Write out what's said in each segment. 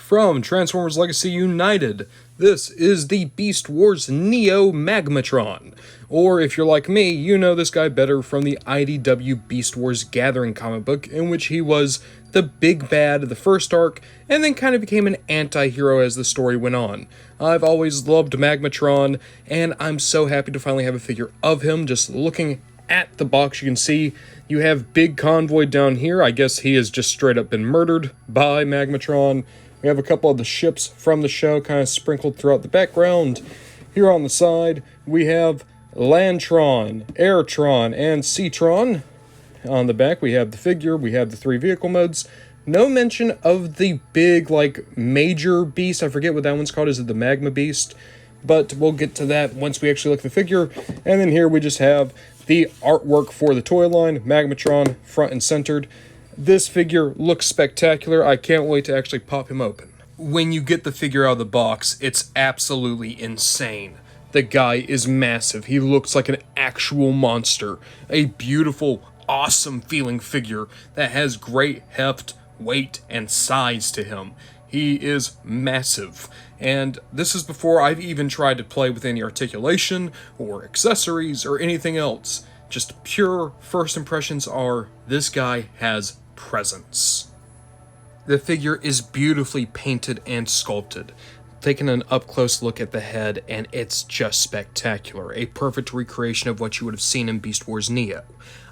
from Transformers Legacy United. This is the Beast Wars Neo Magmatron. Or if you're like me, you know this guy better from the IDW Beast Wars Gathering comic book, in which he was the big bad of the first arc, and then kind of became an anti-hero as the story went on. I've always loved Magmatron, and I'm so happy to finally have a figure of him. Just looking at the box, you can see you have Big Convoy down here. I guess he has just straight up been murdered by Magmatron. We have a couple of the ships from the show kind of sprinkled throughout the background. Here on the side, we have Landtron, Airtron, and Seatron. On the back, we have the figure, we have the 3 vehicle modes. No mention of the big, major beast. I forget what that one's called. Is it the Magma Beast? But we'll get to that once we actually look at the figure. And then here we just have the artwork for the toy line, Magmatron, front and centered. This figure looks spectacular. I can't wait to actually pop him open. When you get the figure out of the box, it's absolutely insane. The guy is massive. He looks like an actual monster. A beautiful, awesome feeling figure that has great heft, weight, and size to him. He is massive. And this is before I've even tried to play with any articulation or accessories or anything else. Just pure first impressions are, this guy has presence. The figure is beautifully painted and sculpted. Taking an up-close look at the head, and it's just spectacular. A perfect recreation of what you would have seen in Beast Wars Neo.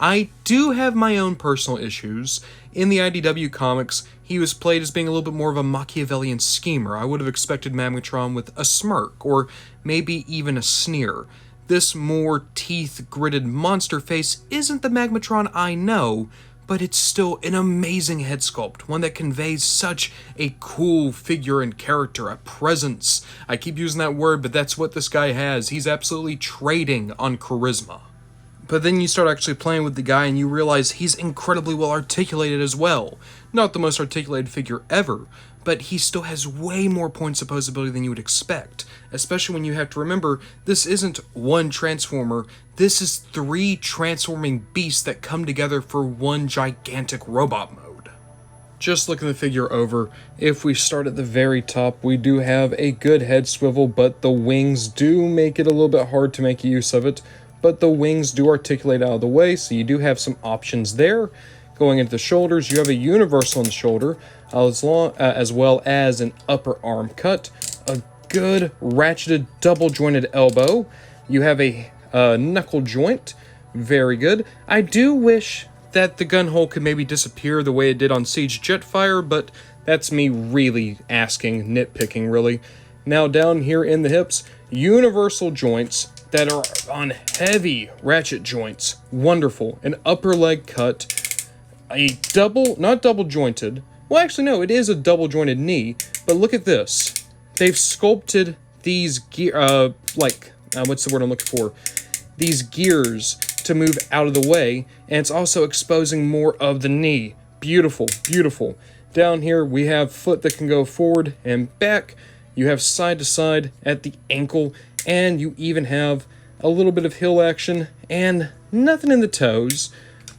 I do have my own personal issues. In the IDW comics, he was played as being a little bit more of a Machiavellian schemer. I would have expected Magmatron with a smirk, or maybe even a sneer. This more teeth-gritted monster face isn't the Magmatron I know, but it's still an amazing head sculpt, one that conveys such a cool figure and character, a presence. I keep using that word, but that's what this guy has. He's absolutely trading on charisma. But then you start actually playing with the guy and you realize he's incredibly well articulated as well. Not the most articulated figure ever, but he still has way more points of posability than you would expect. Especially when you have to remember, this isn't one Transformer, this is 3 transforming beasts that come together for one gigantic robot mode. Just looking the figure over, if we start at the very top, we do have a good head swivel, but the wings do make it a little bit hard to make use of it. But the wings do articulate out of the way, so you do have some options there. Going into the shoulders, you have a universal on the shoulder, as well as an upper arm cut, a good ratcheted double jointed elbow. You have a knuckle joint, very good. I do wish that the gun hole could maybe disappear the way it did on Siege Jetfire, but that's me really asking, nitpicking really. Now down here in the hips, universal joints that are on heavy ratchet joints. Wonderful. An upper leg cut. A not double jointed. Well, actually, no, it is a double jointed knee. But look at this. They've sculpted these what's the word I'm looking for? These gears to move out of the way. And it's also exposing more of the knee. Beautiful, beautiful. Down here, we have foot that can go forward and back. You have side to side at the ankle. And you even have a little bit of heel action and nothing in the toes.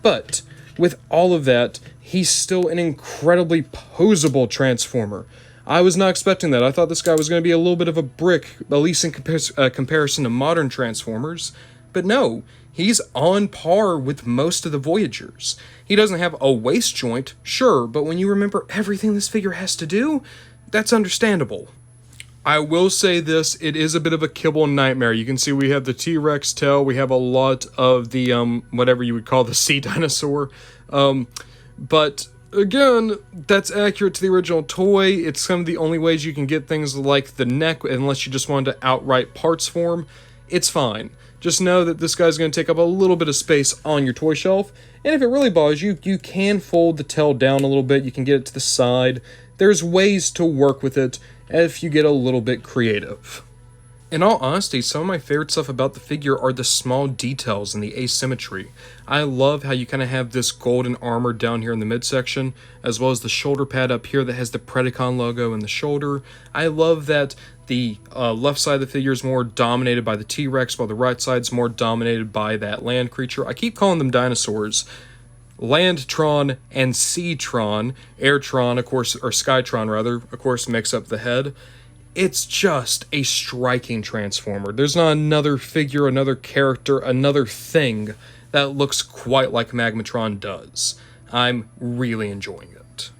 But with all of that, he's still an incredibly posable Transformer. I was not expecting that. I thought this guy was going to be a little bit of a brick, at least in comparison to modern Transformers. But no, he's on par with most of the Voyagers. He doesn't have a waist joint, sure, but when you remember everything this figure has to do, that's understandable. I will say this, it is a bit of a kibble nightmare. You can see we have the T-Rex tail, we have a lot of the, whatever you would call the sea dinosaur. But, again, that's accurate to the original toy. It's some of the only ways you can get things like the neck, unless you just wanted to outright parts form. It's fine. Just know that this guy's going to take up a little bit of space on your toy shelf. And if it really bothers you, you can fold the tail down a little bit. You can get it to the side. There's ways to work with it if you get a little bit creative. In all honesty, some of my favorite stuff about the figure are the small details and the asymmetry. I love how you kind of have this golden armor down here in the midsection, as well as the shoulder pad up here that has the Predacon logo in the shoulder. I love that the left side of the figure is more dominated by the T-Rex, while the right side's more dominated by that land creature. I keep calling them dinosaurs. Landtron and Seatron. Airtron, of course, or Skytron rather, of course, makes up the head. It's just a striking transformer. There's not another figure, another character, another thing that looks quite like Magmatron does. I'm really enjoying it.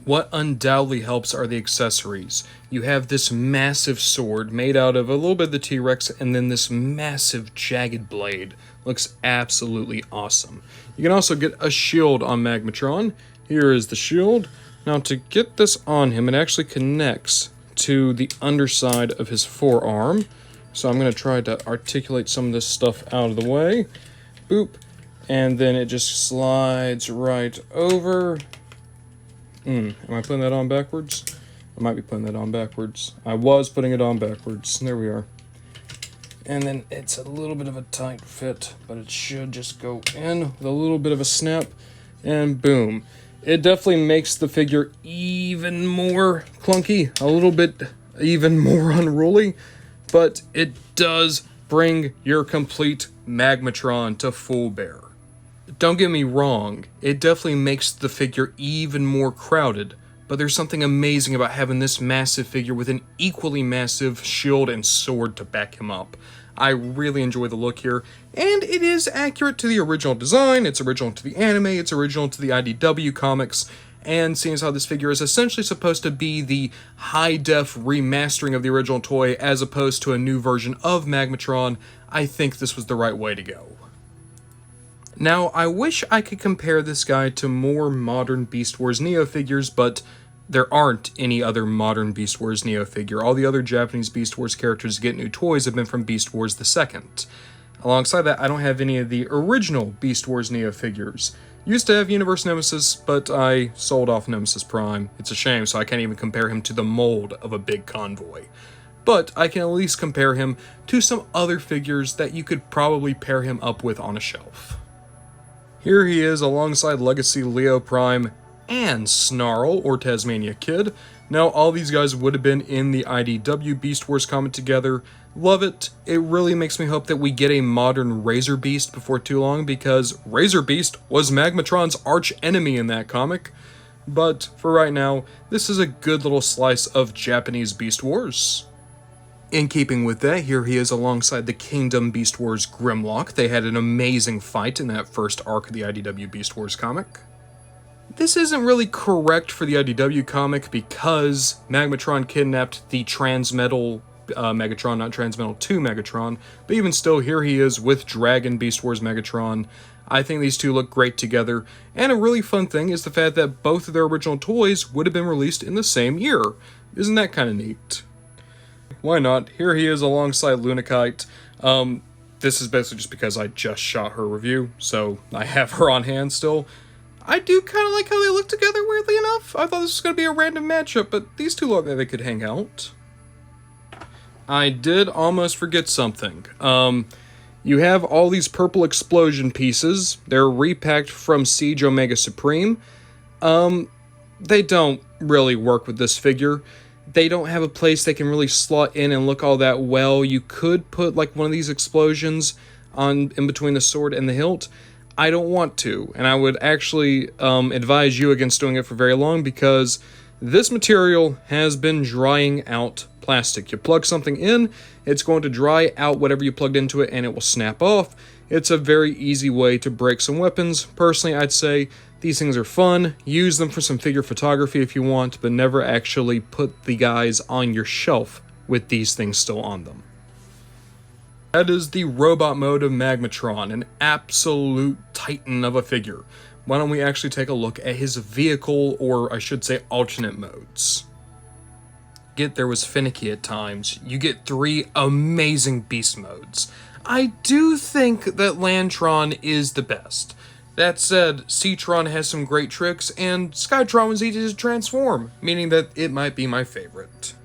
What undoubtedly helps are the accessories. You have this massive sword made out of a little bit of the T-Rex and then this massive jagged blade. Looks absolutely awesome. You can also get a shield on Magmatron. Here is the shield. Now to get this on him, it actually connects to the underside of his forearm. So I'm going to try to articulate some of this stuff out of the way. Boop. And then it just slides right over. Am I putting that on backwards? I might be putting that on backwards. I was putting it on backwards. There we are. And then it's a little bit of a tight fit, but it should just go in with a little bit of a snap, and boom. It definitely makes the figure even more clunky, a little bit even more unruly, but it does bring your complete Magmatron to full bear. Don't get me wrong, it definitely makes the figure even more crowded, but there's something amazing about having this massive figure with an equally massive shield and sword to back him up. I really enjoy the look here, and it is accurate to the original design, it's original to the anime, it's original to the IDW comics, and seeing as how this figure is essentially supposed to be the high-def remastering of the original toy as opposed to a new version of Magmatron, I think this was the right way to go. Now, I wish I could compare this guy to more modern Beast Wars Neo figures, but there aren't any other modern Beast Wars Neo figure. All the other Japanese Beast Wars characters to get new toys have been from Beast Wars II. Alongside that, I don't have any of the original Beast Wars Neo figures. Used to have Universe Nemesis, but I sold off Nemesis Prime. It's a shame, so I can't even compare him to the mold of a big convoy. But I can at least compare him to some other figures that you could probably pair him up with on a shelf. Here he is alongside Legacy Leo Prime and Snarl, or Tasmania Kid. Now, all these guys would have been in the IDW Beast Wars comic together. Love it. It really makes me hope that we get a modern Razor Beast before too long, because Razor Beast was Magmatron's arch enemy in that comic. But for right now, this is a good little slice of Japanese Beast Wars. In keeping with that, here he is alongside the Kingdom Beast Wars Grimlock. They had an amazing fight in that first arc of the IDW Beast Wars comic. This isn't really correct for the IDW comic because Magmatron kidnapped the Transmetal Megatron, not Transmetal 2 Megatron, but even still, here he is with Dragon Beast Wars Megatron. I think these two look great together, and a really fun thing is the fact that both of their original toys would have been released in the same year. Isn't that kind of neat? Why not? Here he is alongside Lunikite. This is basically just because I just shot her review, so I have her on hand still. I do kind of like how they look together, weirdly enough. I thought this was going to be a random matchup, but these two look like they could hang out. I did almost forget something. You have all these purple explosion pieces. They're repacked from Siege Omega Supreme. They don't really work with this figure. They don't have a place they can really slot in and look all that well. You could put like one of these explosions in between the sword and the hilt. I don't want to, and I would actually advise you against doing it for very long, because this material has been drying out plastic. You plug something in, it's going to dry out whatever you plugged into it, and it will snap off. It's a very easy way to break some weapons. Personally, I'd say these things are fun. Use them for some figure photography if you want, but never actually put the guys on your shelf with these things still on them. That is the robot mode of Magmatron, an absolute titan of a figure. Why don't we actually take a look at his vehicle, or I should say alternate modes. Get there was finicky at times. You get 3 amazing beast modes. I do think that Landtron is the best. That said, Seatron has some great tricks, and Skytron was easy to transform, meaning that it might be my favorite.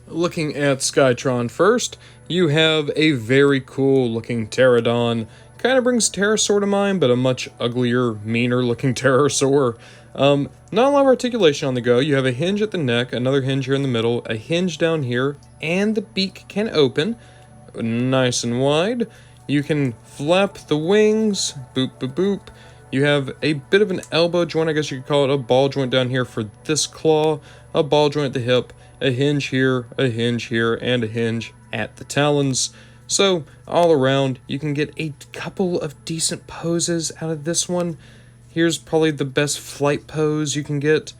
Looking at Skytron first, you have a very cool looking Pterodon. Kind of brings Pterosaur to mind, but a much uglier, meaner looking Pterosaur. Not a lot of articulation on the go. You have a hinge at the neck, another hinge here in the middle, a hinge down here, and the beak can open nice and wide. You can flap the wings, boop boop boop. You have a bit of an elbow joint, I guess you could call it, a ball joint down here for this claw, a ball joint at the hip, a hinge here, and a hinge at the talons. So, all around, you can get a couple of decent poses out of this one. Here's probably the best flight pose you can get.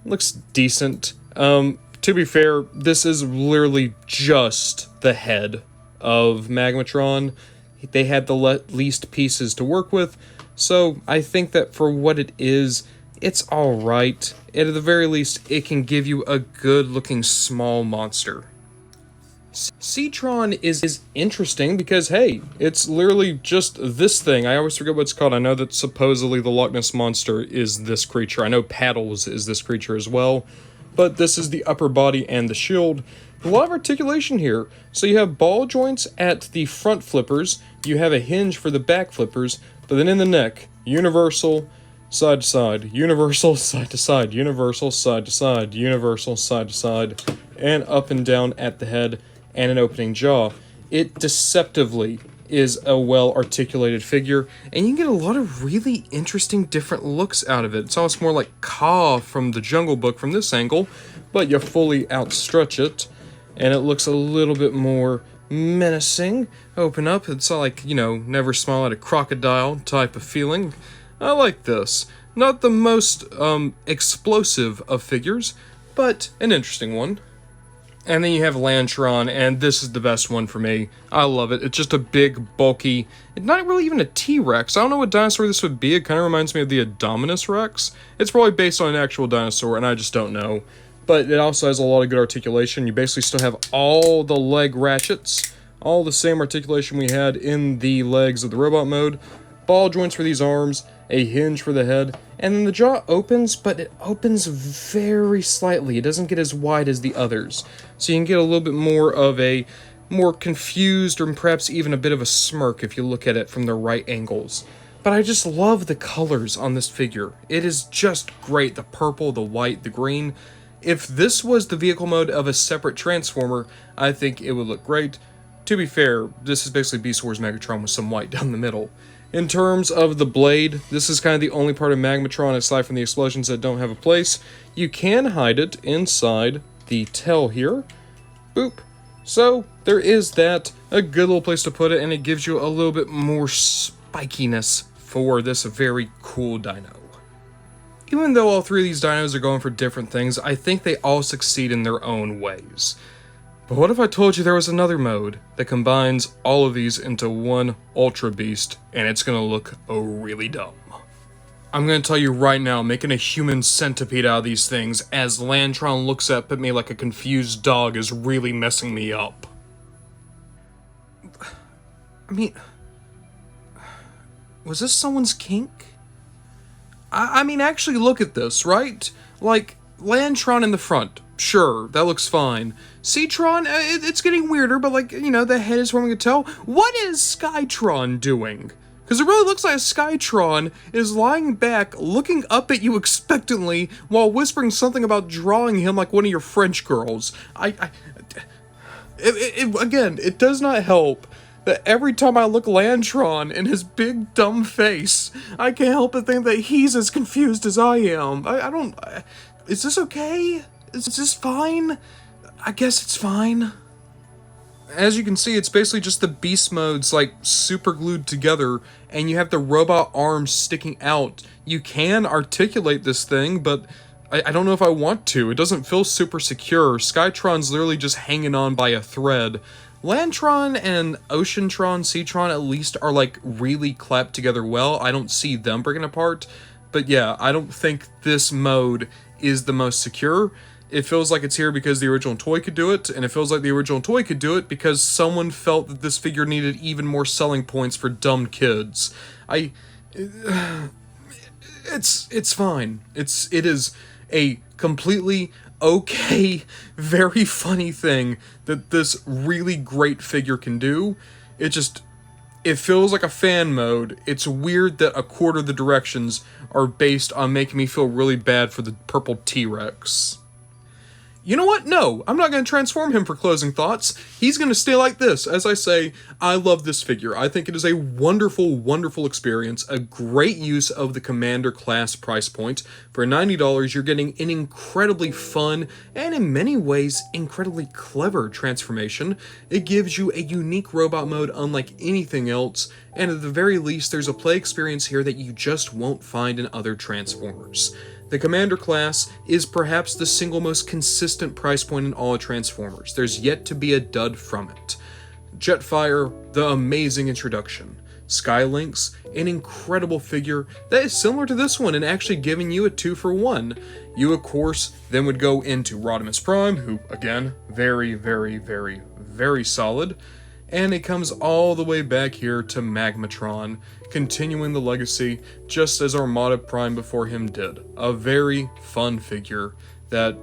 Looks decent. To be fair, this is literally just the head of Magmatron. They had the least pieces to work with, so I think that for what it is, it's alright. At the very least, it can give you a good-looking small monster. Seatron is interesting because, hey, it's literally just this thing. I always forget what it's called. I know that supposedly the Loch Ness Monster is this creature. I know Paddles is this creature as well. But this is the upper body and the shield. A lot of articulation here. So you have ball joints at the front flippers. You have a hinge for the back flippers. But then in the neck, universal, side to side, universal, side to side, universal, side to side, universal, side to side, and up and down at the head, and an opening jaw. It deceptively is a well-articulated figure, and you can get a lot of really interesting different looks out of it. It's almost more like Kaa from the Jungle Book from this angle, but you fully outstretch it, and it looks a little bit more menacing. Open up, it's like, you know, never smile at a crocodile type of feeling. I like this. Not the most explosive of figures, but an interesting one. And then you have Lantron, and this is the best one for me. I love it. It's just a big, bulky, not really even a T-Rex. I don't know what dinosaur this would be. It kind of reminds me of the Indominus Rex. It's probably based on an actual dinosaur, and I just don't know. But it also has a lot of good articulation. You basically still have all the leg ratchets, all the same articulation we had in the legs of the robot mode. Ball joints for these arms, a hinge for the head, and then the jaw opens, but it opens very slightly. It doesn't get as wide as the others. So you can get a little bit more of a more confused or perhaps even a bit of a smirk if you look at it from the right angles. But I just love the colors on this figure. It is just great. The purple, the white, the green. If this was the vehicle mode of a separate Transformer, I think it would look great. To be fair, this is basically Beast Wars Megatron with some white down the middle. In terms of the blade, this is kind of the only part of Magmatron aside from the explosions that don't have a place. You can hide it inside the tail here. Boop. So, there is that. A good little place to put it, and it gives you a little bit more spikiness for this very cool dino. Even though all three of these dinos are going for different things, I think they all succeed in their own ways. But what if I told you there was another mode that combines all of these into one Ultra Beast, and it's gonna look really dumb? I'm gonna tell you right now, making a human centipede out of these things as Lantron looks up at me like a confused dog is really messing me up. I mean, was this someone's kink? I mean, actually look at this, right? Like, Lantron in the front. Sure, that looks fine. Seatron, it's getting weirder, but like, you know, the head is forming a toe. What is Skytron doing? Because it really looks like Skytron is lying back, looking up at you expectantly, while whispering something about drawing him like one of your French girls. Again, it does not help that every time I look Lantron in his big dumb face, I can't help but think that he's as confused as I am. Is this okay? Is this fine? I guess it's fine. As you can see, it's basically just the beast modes, like, super glued together, and you have the robot arms sticking out. You can articulate this thing, but I don't know if I want to. It doesn't feel super secure. Skytron's literally just hanging on by a thread. Lantron and Oceantron, Seatron at least are, like, really clapped together well. I don't see them breaking apart. But yeah, I don't think this mode is the most secure. It feels like it's here because the original toy could do it, and it feels like the original toy could do it because someone felt that this figure needed even more selling points for dumb kids. It's fine. It is a completely okay, very funny thing that this really great figure can do. It feels like a fan mode. It's weird that a quarter of the directions are based on making me feel really bad for the purple T-Rex. You know what? No, I'm not going to transform him for closing thoughts. He's going to stay like this. As I say, I love this figure. I think it is a wonderful, wonderful experience, a great use of the Commander class price point. For $90, you're getting an incredibly fun and in many ways incredibly clever transformation. It gives you a unique robot mode unlike anything else, and at the very least, there's a play experience here that you just won't find in other Transformers. The Commander class is perhaps the single most consistent price point in all Transformers. There's yet to be a dud from it. Jetfire, the amazing introduction. Skylynx, an incredible figure that is similar to this one and actually giving you a 2-for-1. You, of course, then would go into Rodimus Prime, who, again, very, very, very, very solid. And it comes all the way back here to Magmatron, continuing the legacy just as Armada Prime before him did. A very fun figure that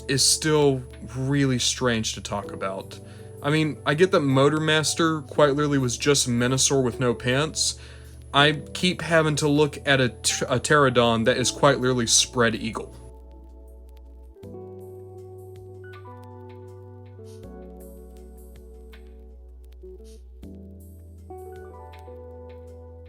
is still really strange to talk about. I mean, I get that Motormaster quite literally was just Menasor with no pants. I keep having to look at a Pterodon that is quite literally Spread Eagle.